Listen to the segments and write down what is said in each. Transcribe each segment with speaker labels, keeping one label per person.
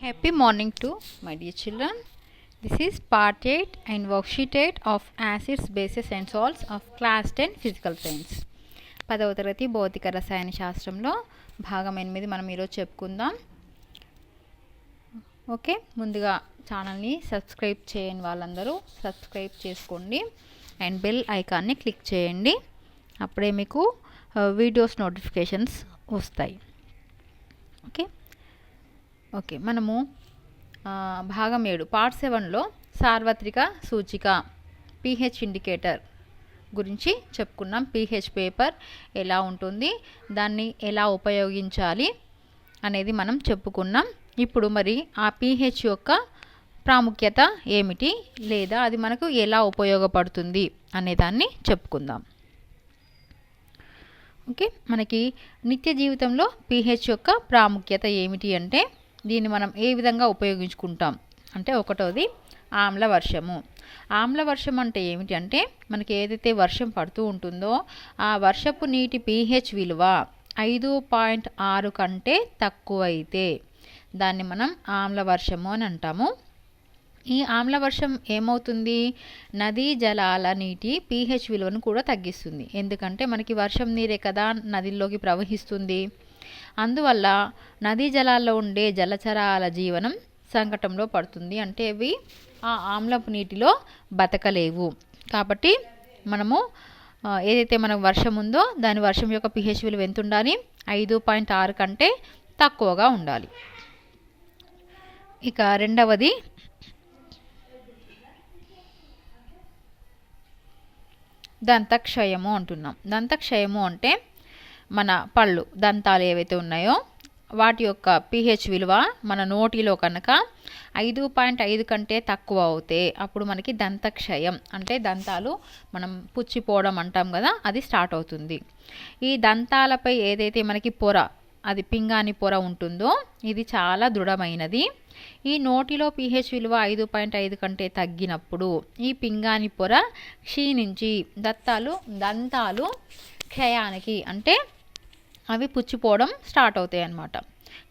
Speaker 1: Happy morning to my dear children. This is part 8 and worksheet 8 of acids, bases and salts of class 10 physical science. 10వ తరగతి భౌతిక రసాయన శాస్త్రంలో భాగం 8 మనం ఈరోజు చెప్పుకుందాం. ఓకే, ముందుగా ఛానల్ని సబ్స్క్రైబ్ చేయని వాళ్ళందరూ సబ్స్క్రైబ్ చేసుకోండి అండ్ బెల్ ఐకాన్ని క్లిక్ చేయండి. అప్పుడే మీకు వీడియోస్ నోటిఫికేషన్స్ వస్తాయి. ఓకే, మనము భాగం 7 పార్ట్ 7లో సార్వత్రిక సూచిక pH ఇండికేటర్ గురించి చెప్పుకున్నాం. pH పేపర్ ఎలా ఉంటుంది, దాన్ని ఎలా ఉపయోగించాలి అనేది మనం చెప్పుకున్నాం. ఇప్పుడు మరి ఆ pH యొక్క ప్రాముఖ్యత ఏమిటి, లేదా అది మనకు ఎలా ఉపయోగపడుతుంది అనేదాన్ని చెప్పుకుందాం. ఓకే, మనకి నిత్య జీవితంలో pH యొక్క ప్రాముఖ్యత ఏమిటి అంటే దీన్ని మనం ఏ విధంగా ఉపయోగించుకుంటాం అంటే, ఒకటోది ఆమ్ల వర్షము. ఆమ్ల వర్షం అంటే ఏమిటి అంటే, మనకి ఏదైతే వర్షం పడుతూ ఉంటుందో ఆ వర్షపు నీటి pH విలువ 5.6 కంటే తక్కువైతే దాన్ని మనం ఆమ్ల వర్షము అని అంటాము. ఈ ఆమ్ల వర్షం ఏమవుతుంది, నదీ జలాల నీటి pH విలువను కూడా తగ్గిస్తుంది. ఎందుకంటే మనకి వర్షం నీరే కదా నదిలోకి ప్రవహిస్తుంది. అందువల్ల నదీ జలాల్లో ఉండే జలచరాల జీవనం సంకటంలో పడుతుంది. అంటే అవి ఆ ఆమ్లపు నీటిలో బతకలేవు. కాబట్టి మనము ఏదైతే మనకు వర్షం ఉందో దాని వర్షం యొక్క pH విలువ ఎంత ఉండాలి, 5.6 కంటే తక్కువగా ఉండాలి. ఇక రెండవది దంతక్షయము అంటున్నాం. దంతక్షయము అంటే మన పళ్ళు దంతాలు ఏవైతే ఉన్నాయో వాటి యొక్క pH విలువ మన నోటిలో కనుక 5.5 కంటే తక్కువ అవుతే అప్పుడు మనకి దంతక్షయం అంటే దంతాలు మనం పుచ్చిపోవడం అంటాం కదా, అది స్టార్ట్ అవుతుంది. ఈ దంతాలపై ఏదైతే మనకి పొర, అది పింగాణి పొర ఉంటుందో ఇది చాలా దృఢమైనది. ఈ నోటిలో pH విలువ 5.5 కంటే తగ్గినప్పుడు ఈ పింగాణి పొర క్షీణించి దంతాలు క్షయానికి అంటే అవి పుచ్చిపోవడం స్టార్ట్ అవుతాయి అన్నమాట.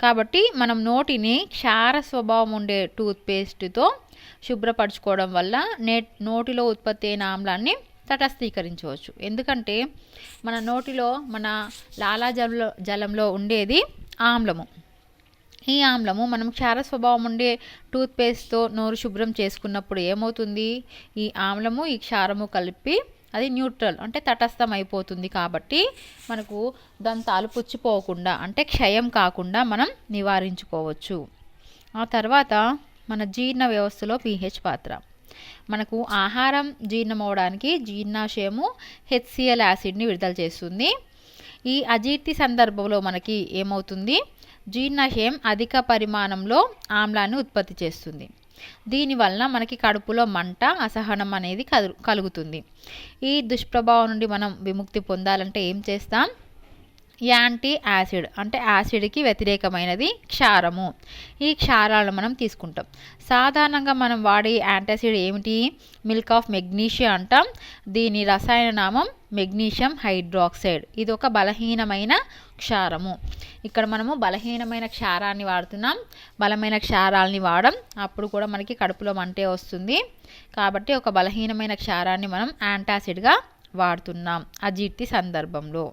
Speaker 1: కాబట్టి మనం నోటిని క్షార స్వభావం ఉండే టూత్పేస్ట్తో శుభ్రపరచుకోవడం వల్ల నోటిలో ఉత్పత్తి అయిన ఆమ్లాన్ని తటస్థీకరించవచ్చు. ఎందుకంటే మన నోటిలో మన లాలాజలంలో ఉండేది ఆమ్లము. ఈ ఆమ్లము మనం క్షార స్వభావం ఉండే టూత్పేస్ట్తో నోరు శుభ్రం చేసుకున్నప్పుడు ఏమవుతుంది, ఈ ఆమ్లము ఈ క్షారము కలిపి అది న్యూట్రల్ అంటే తటస్థం అయిపోతుంది. కాబట్టి మనకు దంతాలు పుచ్చిపోకుండా అంటే క్షయం కాకుండా మనం నివారించుకోవచ్చు. ఆ తర్వాత మన జీర్ణ వ్యవస్థలో pH పాత్ర. మనకు ఆహారం జీర్ణమవడానికి జీర్ణాశయము HCl యాసిడ్ని విడుదల చేస్తుంది. ఈ అజీర్తి సందర్భంలో మనకి ఏమవుతుంది, జీర్ణాశయం అధిక పరిమాణంలో ఆమ్లాన్ని ఉత్పత్తి చేస్తుంది. దీనివల్ల మనకి కడుపులో మంట, అసహనం అనేది కలుగుతుంది. ఈ దుష్ప్రభావం నుండి మనం విముక్తి పొందాలంటే ఏం చేస్తాం, యాంటీ యాసిడ్ అంటే యాసిడ్కి వ్యతిరేకమైనది క్షారము. ఈ క్షారాలను మనం తీసుకుంటాం. సాధారణంగా మనం వాడే యాంటాసిడ్ ఏమిటి, మిల్క్ ఆఫ్ మెగ్నీషియా అంటాం. దీని రసాయన నామం మెగ్నీషియం హైడ్రాక్సైడ్. ఇది ఒక బలహీనమైన క్షారము. ఇక్కడ మనము బలహీనమైన క్షారాన్ని వాడుతున్నాం. బలమైన క్షారాలని వాడడం అప్పుడు కూడా మనకి కడుపులో మంటే వస్తుంది. కాబట్టి ఒక బలహీనమైన క్షారాన్ని మనం యాంటాసిడ్గా వాడుతున్నాం అజీర్తి సందర్భంలో.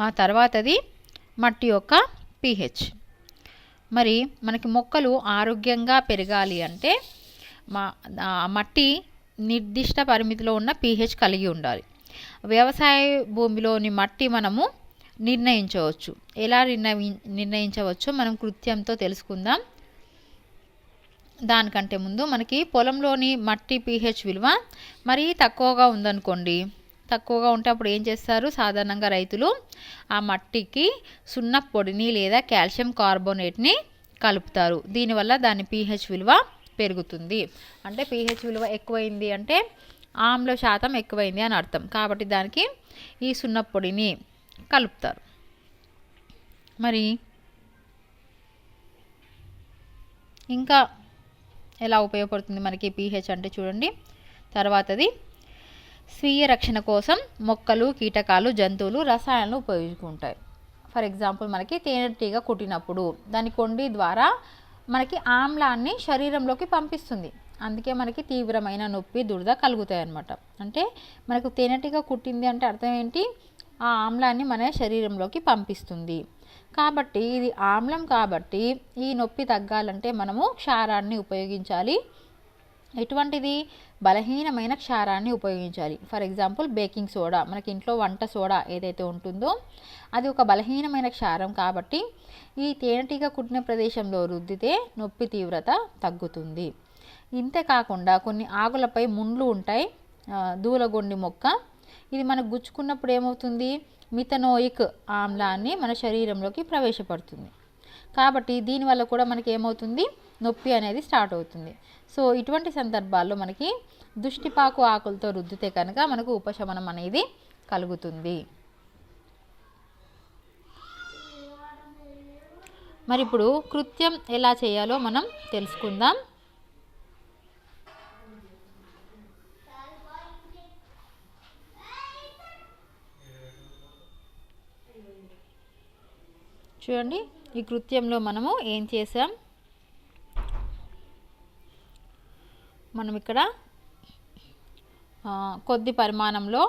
Speaker 1: ఆ తర్వాతది మట్టి యొక్క pH. మరి మనకి మొక్కలు ఆరోగ్యంగా పెరగాలి అంటే మట్టి నిర్దిష్ట పరిమితిలో ఉన్న pH కలిగి ఉండాలి. వ్యవసాయ భూమిలోని మట్టి మనము నిర్ణయించవచ్చు. ఎలా నిర్ణయించవచ్చో మనం కృత్యంతో తెలుసుకుందాం. దానికంటే ముందు మనకి పొలంలోని మట్టి pH విలువ మరీ తక్కువగా ఉందనుకోండి, తక్కువగా ఉంటే అప్పుడు ఏం చేస్తారు, సాధారణంగా రైతులు ఆ మట్టికి సున్న పొడిని లేదా కాల్షియం కార్బోనేట్ని కలుపుతారు. దీనివల్ల దాని pH విలువ పెరుగుతుంది. అంటే pH విలువ ఎక్కువైంది అంటే ఆమ్ల శాతం ఎక్కువైంది అని అర్థం. కాబట్టి దానికి ఈ సున్న పొడిని కలుపుతారు. మరి ఇంకా ఎలా ఉపయోగపడుతుంది మనకి pH అంటే చూడండి. తర్వాతది స్వీయ రక్షణ కోసం మొక్కలు, కీటకాలు, జంతువులు రసాయనాలను ఉపయోగించుకుంటాయి. ఫర్ ఎగ్జాంపుల్ మనకి తేనెటీగ కుట్టినప్పుడు దాని కొండి ద్వారా మనకి ఆమ్లాన్ని శరీరంలోకి పంపిస్తుంది. అందుకే మనకి తీవ్రమైన నొప్పి దురద కలుగుతాయి అన్నమాట. అంటే మనకు తేనెటీగ కుట్టింది అంటే అర్థం ఏంటి, ఆ ఆమ్లాన్ని మన శరీరంలోకి పంపిస్తుంది. కాబట్టి ఇది ఆమ్లం కాబట్టి ఈ నొప్పి తగ్గాలంటే మనము క్షారాన్ని ఉపయోగించాలి. ఎటువంటిది, బలహీనమైన క్షారాన్ని ఉపయోగించాలి. ఫర్ ఎగ్జాంపుల్ బేకింగ్ సోడా, మనకి ఇంట్లో వంట సోడా ఏదైతే ఉంటుందో అది ఒక బలహీనమైన క్షారం కాబట్టి ఈ తేనెటీగ కుట్టిన ప్రదేశంలో రుద్దితే నొప్పి తీవ్రత తగ్గుతుంది. ఇంతే కాకుండా కొన్ని ఆకులపై ముండ్లు ఉంటాయి, దూలగొండి మొక్క, ఇది మనకు గుచ్చుకున్నప్పుడు ఏమవుతుంది, మిథనోయిక్ ఆమ్లాన్ని మన శరీరంలోకి ప్రవేశపడుతుంది. కాబట్టి దీనివల్ల కూడా మనకి ఏమవుతుంది, నొప్పి అనేది స్టార్ట్ అవుతుంది. సో ఇటువంటి సందర్భాల్లో మనకి దుష్టిపాకు ఆకులతో రుద్దితే కనుక మనకు ఉపశమనం అనేది కలుగుతుంది. మరి ఇప్పుడు కృత్యం ఎలా చేయాలో మనం తెలుసుకుందాం. చూడండి, ఈ కృత్యంలో మనము ఏం చేసాం, మనం ఇక్కడ కొద్ది పరిమాణంలో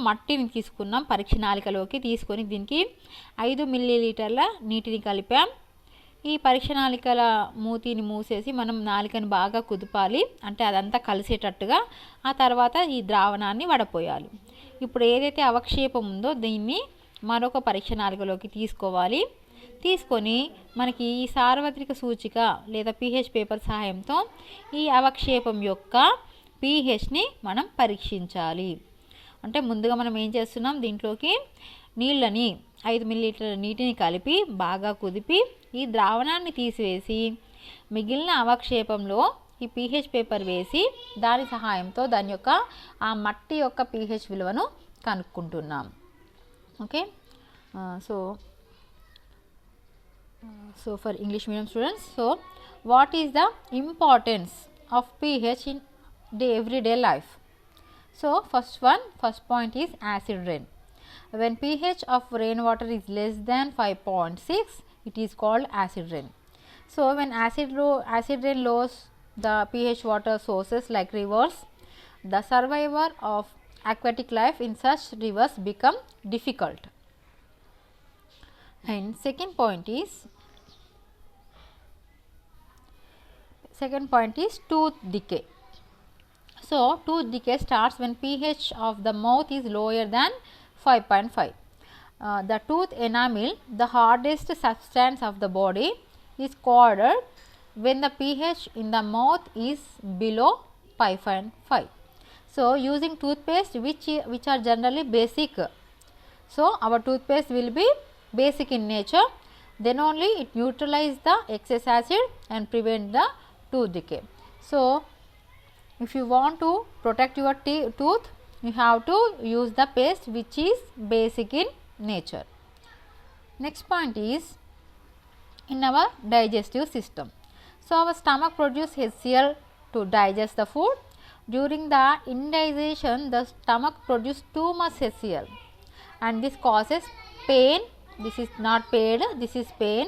Speaker 1: మట్టిని తీసుకున్నాం, పరీక్ష నాళికలోకి తీసుకొని దీనికి 5 మిల్లీలీటర్ల నీటిని కలిపాం. ఈ పరీక్ష నాళికల మూతిని మూసేసి మనం నాళికను బాగా కుదపాలి, అంటే అదంతా కలిసేటట్టుగా. ఆ తర్వాత ఈ ద్రావణాన్ని వడపోయాలి. ఇప్పుడు ఏదైతే అవక్షేపం ఉందో దీన్ని మరొక పరీక్ష నాళికలోకి తీసుకోవాలి. తీసుకొని మనకి ఈ సార్వత్రిక సూచిక లేదా pH పేపర్ సహాయంతో ఈ అవక్షేపం యొక్క pHని మనం పరీక్షించాలి. అంటే ముందుగా మనం ఏం చేస్తున్నాం, దీంట్లోకి నీళ్ళని 5 మిల్లీలీటర్ల నీటిని కలిపి బాగా కుదిపి ఈ ద్రావణాన్ని తీసివేసి మిగిలిన అవక్షేపంలో ఈ pH పేపర్ వేసి దాని సహాయంతో దాని యొక్క ఆ మట్టి యొక్క pH విలువను కనుక్కుంటున్నాం. Okay, so for English medium students, so what is the importance of pH in everyday life? So first point is acid rain. When pH of rainwater is less than 5.6, it is called acid rain. So when acid rain lowers the pH water sources like rivers, the survival of aquatic life in such rivers become difficult. And second point is tooth decay. So tooth decay starts when pH of the mouth is lower than 5.5. The tooth enamel, the hardest substance of the body, is corroded when the pH in the mouth is below 5.5. So using toothpaste which are generally basic, so our toothpaste will be basic in nature, then only it neutralizes the excess acid and prevent the tooth decay. So if you want to protect your tooth, you have to use the paste which is basic in nature. Next point is in our digestive system. So our stomach produces HCl to digest the food. During the indigestion, the stomach produces too much HCl and this causes pain. This is not paid, this is pain.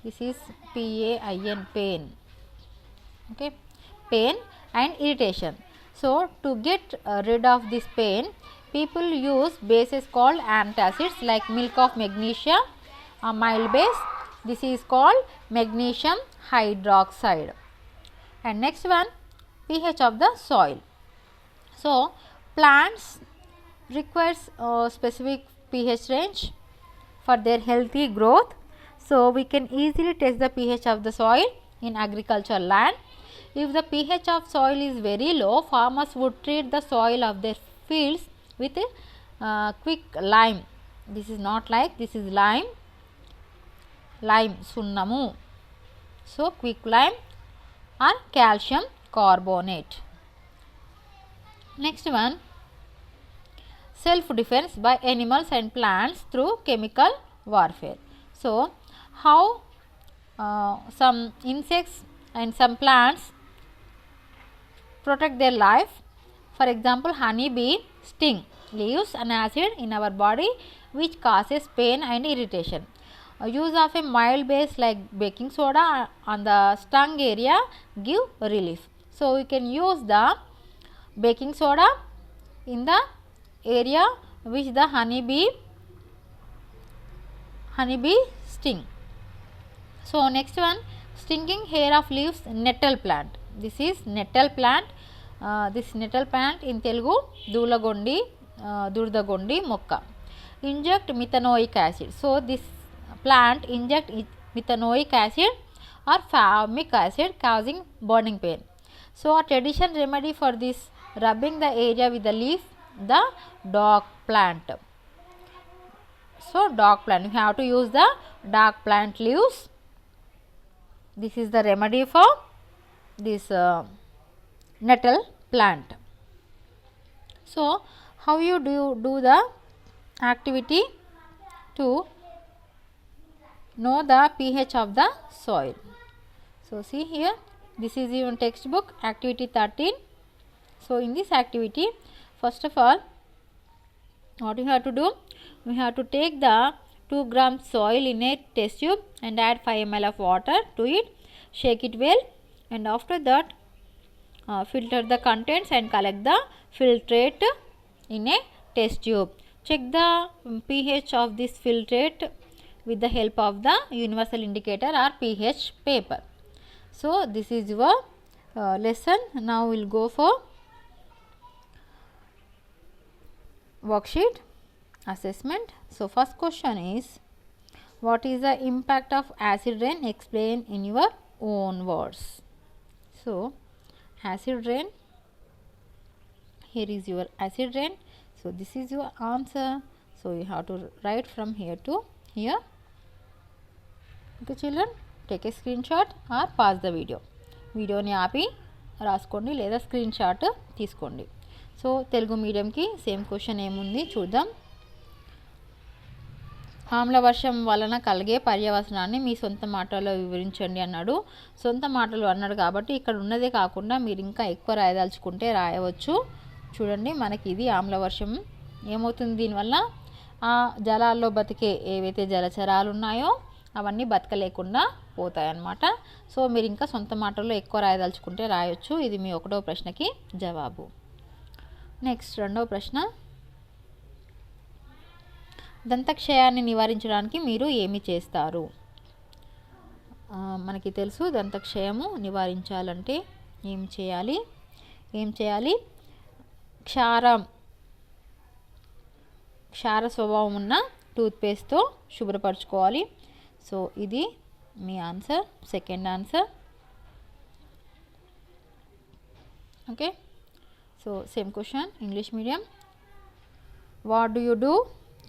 Speaker 1: This is PAIN, pain. Okay, pain and irritation. So to get rid of this pain, people use bases called antacids like milk of magnesia, a mild base. This is called magnesium hydroxide. And next one, pH of the soil. So plants requires a specific pH range for their healthy growth. So we can easily test the pH of the soil in agricultural land. If the pH of soil is very low, farmers would treat the soil of their fields with quick lime. This is not like, this is lime, sunnamu. So quick lime or calcium carbonate. Next one, self defense by animals and plants through chemical warfare. So how some insects and some plants protect their life. For example, honey bee sting leaves an acid in our body which causes pain and irritation. Use of a mild base like baking soda on the stung area give relief. So we can use the baking soda in the area which the honeybee sting. So next one, stinging hair of leaves nettle plant. This is nettle plant. This nettle plant in Telugu dulagondi durdagondi mokka. Inject methanoic acid. So this plant inject methanoic acid or formic acid causing burning pain. So a traditional remedy for this, rubbing the area with the leaf, the dog plant. So dog plant, you have to use the dog plant leaves. This is the remedy for this nettle plant. So how you do the activity to know the pH of the soil? So see here, this is your textbook activity 13. So in this activity, first of all, what you have to do, we have to take the 2 grams soil in a test tube and add 5 ml of water to it, shake it well, and after that filter the contents and collect the filtrate in a test tube. Check the pH of this filtrate with the help of the universal indicator or pH paper. So this is your lesson. Now we will go for worksheet assessment. So first question is, what is the impact of acid rain? Explain in your own words. So acid rain, here is your acid rain. So this is your answer. So you have to write from here to here. Okay children, take a screenshot or pause the video. వీడియోని ఆపి రాసుకోండి లేదా screen shot తీసుకోండి. So Telugu మీడియంకి same question ఏముంది చూద్దాం. ఆమ్ల వర్షం వలన కలిగే పర్యవసనాన్ని మీ సొంత మాటల్లో వివరించండి అన్నాడు. సొంత మాటలు అన్నాడు కాబట్టి ఇక్కడ ఉన్నదే కాకుండా మీరు ఇంకా ఎక్కువ రాయదలుచుకుంటే రాయవచ్చు. చూడండి, మనకి ఇది ఆమ్ల వర్షం. ఏమవుతుంది దీనివల్ల? ఆ జలాల్లో బతికే ఏవైతే జలచరాలు ఉన్నాయో అవన్నీ బతకలేకుండా పోతాయన్నమాట. సో మీరు ఇంకా సొంత మాటల్లో ఎక్కువ రాయదలుచుకుంటే రాయొచ్చు. ఇది మీ 1వ ప్రశ్నకి జవాబు. నెక్స్ట్ 2వ ప్రశ్న, దంతక్షయాన్ని నివారించడానికి మీరు ఏమి చేస్తారు? మనకి తెలుసు దంతక్షయము నివారించాలంటే ఏం చేయాలి? క్షార స్వభావం ఉన్న టూత్పేస్ట్తో శుభ్రపరచుకోవాలి. సో ఇది మీ answer, second answer. Okay, so same question English medium. What do you do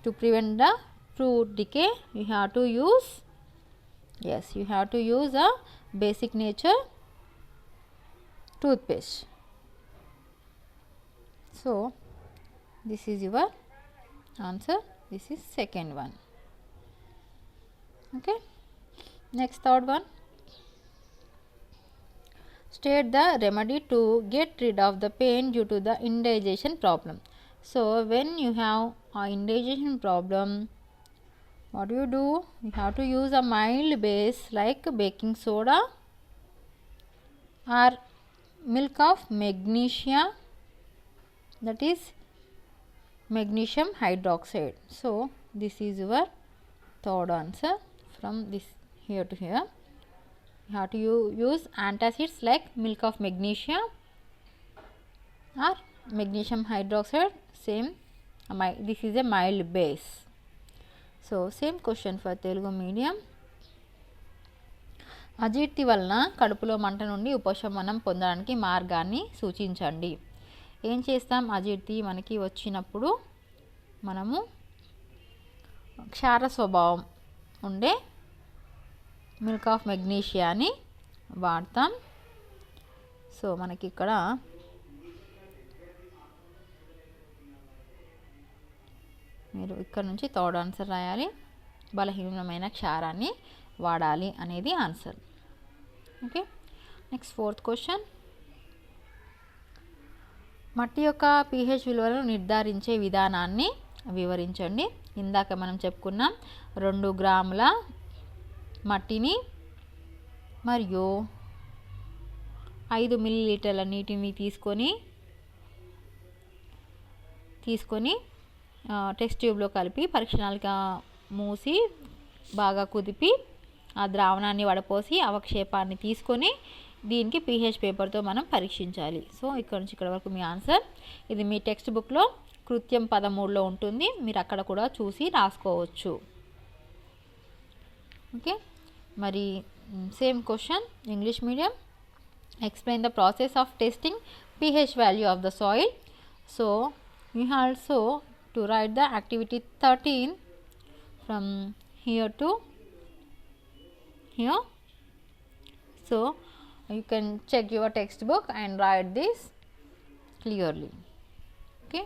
Speaker 1: to prevent the fruit decay? You have to use a basic nature toothpaste. So this is your answer. This is second one. Okay, next third one, state the remedy to get rid of the pain due to the indigestion problem. So when you have an indigestion problem, what do? You have to use a mild base like baking soda or milk of magnesia, that is magnesium hydroxide. So this is your third answer. From this here to here, you have to use antacids like milk of magnesia or magnesium hydroxide. Same, this is a mild base. So same question for Telugu medium. అజీర్తి వలన కడుపులో మంట నుండి ఉపశమనం పొందడానికి మార్గాన్ని సూచించండి. ఏం చేస్తాం? అజీర్తి మనకి వచ్చినప్పుడు మనము క్షార స్వభావం ఉండే మిల్క్ ఆఫ్ మెగ్నీషియాని వాడతాం. సో మనకి ఇక్కడ మీరు ఇక్కడ నుంచి థర్డ్ ఆన్సర్ రాయాలి. బలహీనమైన క్షారాన్ని వాడాలి అనేది answer. Okay, next fourth question. మట్టి యొక్క pH విలువలను నిర్ధారించే విధానాన్ని వివరించండి. ఇందాక మనం చెప్పుకున్నాం 2 గ్రాముల మట్టిని మరియు 5 మిల్లీలీటర్ల నీటిని తీసుకొని టెస్ట్ ట్యూబ్లో కలిపి పరీక్షణాలుగా మూసి బాగా కుదిపి ఆ ద్రావణాన్ని వడపోసి అవక్షేపాన్ని తీసుకొని దీనికి pH పేపర్తో మనం పరీక్షించాలి. సో ఇక్కడ నుంచి ఇక్కడ వరకు మీ ఆన్సర్. ఇది మీ టెక్స్ట్ బుక్లో కృత్యం 13లో ఉంటుంది, మీరు అక్కడ కూడా చూసి రాసుకోవచ్చు. ఓకే, మరి same question English medium. Explain the process of testing pH value of the soil. So you also to write the activity 13 from here to here. So you can check your textbook and write this clearly. Okay,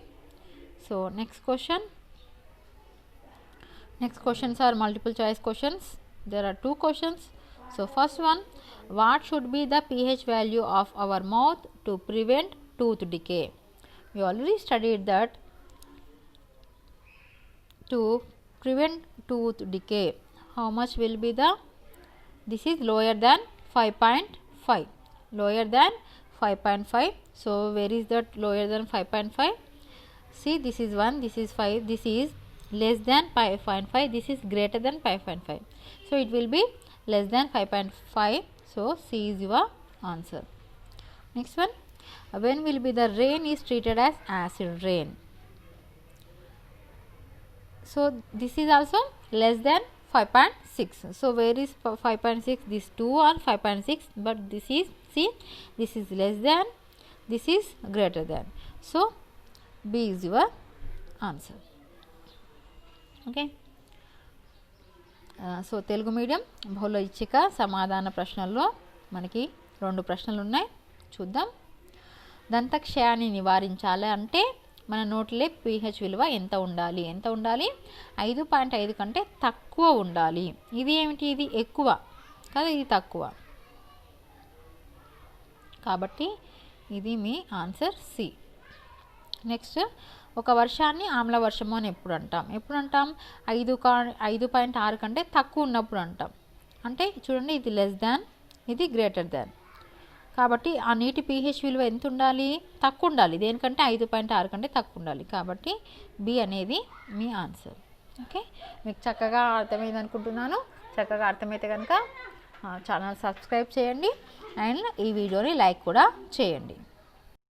Speaker 1: so next questions are multiple choice questions. There are 2 questions. So first one, what should be the pH value of our mouth to prevent tooth decay? We already studied that to prevent tooth decay, how much will be the, this is lower than 5.5, lower than 5.5. So where is that lower than 5.5? See, this is 1, this is 5, this is less than 5.5, this is greater than 5.5. So it will be less than 5.5. So C is your answer. Next one, when will be the rain is treated as acid rain? So this is also less than 5.6. So where is 5.6? These two are 5.6, but this is, see, this is less than, this is greater than. So B is your answer. Okay. So Telugu medium బహుళ ఐచ్ఛిక సమాధాన ప్రశ్నల్లో మనకి 2 ప్రశ్నలు ఉన్నాయి, చూద్దాం. దంతక్షయాన్ని నివారించాలి అంటే మన నోటిలో pH విలువ ఎంత ఉండాలి? 5.5 కంటే తక్కువ ఉండాలి. ఇది ఏమిటి? ఇది ఎక్కువ కదా, ఇది తక్కువ. కాబట్టి ఇది మీ ఆన్సర్ సి. నెక్స్ట్, ఒక వర్షాన్ని ఆమ్ల వర్షము అని ఎప్పుడు అంటాం? 5.6 కంటే తక్కువ ఉన్నప్పుడు అంటాం. అంటే చూడండి, ఇది లెస్ దాన్, ఇది గ్రేటర్ దాన్. కాబట్టి ఆ నీటి pH విలువ ఎంత ఉండాలి? తక్కువ ఉండాలి. దేనికంటే 5.6 కంటే తక్కువ ఉండాలి. కాబట్టి బి అనేది మీ ఆన్సర్. ఓకే, మీకు చక్కగా అర్థమైంది అనుకుంటున్నాను. చక్కగా అర్థమైతే కనుక ఛానల్ సబ్స్క్రైబ్ చేయండి అండ్ ఈ వీడియోని లైక్ కూడా చేయండి.